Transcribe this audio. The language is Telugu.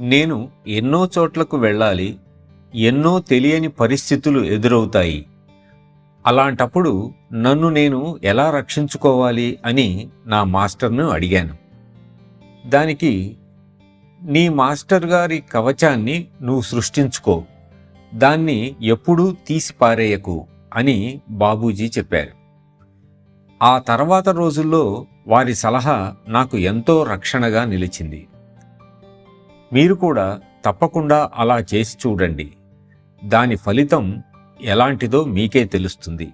నేను ఎన్నో చోట్లకు వెళ్ళాలి, ఎన్నో తెలియని పరిస్థితులు ఎదురవుతాయి. అలాంటప్పుడు నన్ను నేను ఎలా రక్షించుకోవాలి అని నా మాస్టర్ను అడిగాను. దానికి, నీ మాస్టర్ గారి కవచాన్ని నువ్వు సృష్టించుకో, దాన్ని ఎప్పుడూ తీసి పారేయకు అని బాబూజీ చెప్పారు. ఆ తర్వాత రోజుల్లో వారి సలహా నాకు ఎంతో రక్షణగా నిలిచింది. మీరు కూడా తప్పకుండా అలా చేసి చూడండి. దాని ఫలితం ఎలాంటిదో మీకే తెలుస్తుంది.